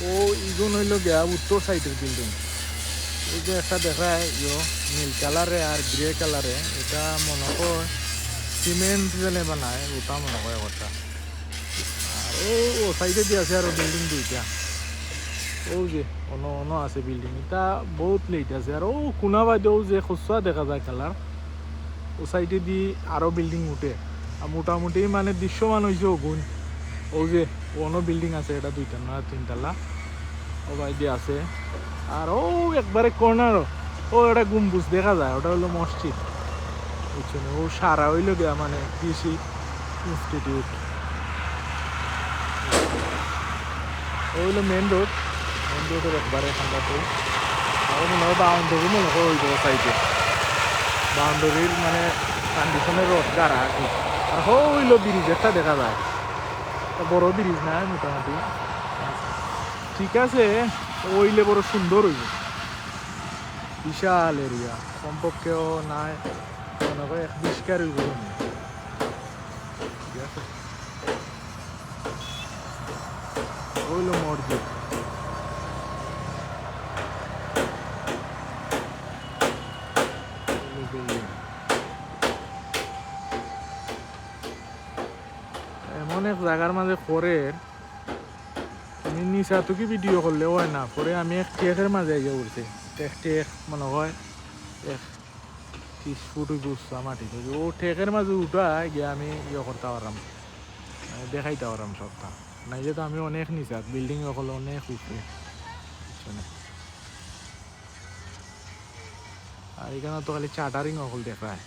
ও ইগুন হইল গিয়া উত্তর সাইডের বিল্ডিং। এই যে একটা দেখায় নীল কালারে আর গ্রে কালারে, এটা মনে হয় সিমেন্ট জেলে বানায়, ওটা মনে হয় কথা। আর ও সাইডে দিয়ে আছে আরো বিল্ডিং দুইটা, ও যে অন্য অন্য আছে বিল্ডিং, এটা বহুত লেট আছে। আর ও কোনা বাইদেও যে খুচরা দেখা যায় কালার, ও সাইডে দি আরো বিল্ডিং উঠে। আর মোটামুটি মানে দৃশ্যমান হয়েছে ওগুন, ও যে অন্য বিল্ডিং আছে, এটা দুইটা না তিনতলা, ও বাইদে আছে। আর ও একবারে কর্নার, ও একটা গম্বুজ দেখা যায়, ওটা হলো মসজিদ, বুঝছেন? ও সারা হইল গিয়া মানে কৃষি ইনস্টিটিউট। ও হইলো মেন রোড, মেন রোডের একবারে খান্দাতে। আর মনে হয় বাউন্ডারি মনে হয় ওই যাবো সাইডে, বাউন্ডারির মানে কন্ডিশনের রোড গাড়া আর কি। আর হইলো ব্রিজ একটা দেখা যায়, বড় ব্রিজ নাই মোটামুটি, ঠিক আছে। ওইলে বড় সুন্দর হইল, বিশাল এরিয়া, কমপক্ষেও নাই মনে হয় 1-20 হইব, ঠিক আছে। হইল মসজিদ, এমন এক জায়গার মাঝে করে তুমি নিচা তো কি ভিডিও করলে হয় না, পরে আমি এক টেকের মাঝে আইয়া উঠছি, টেক মনে হয় 30 ফুট উঠছা মাটি থেকে, ও টেকের মাঝে উঠা গিয়ে আমি করতে পারলাম, দেখাইতে পারলাম সবটা। নাই যে তো আমি অনেক নিচা, বিল্ডিং হলে অনেক উঠবে, বুঝছো? আর এখানে তো খালি চাটারিং অকল দেখায়।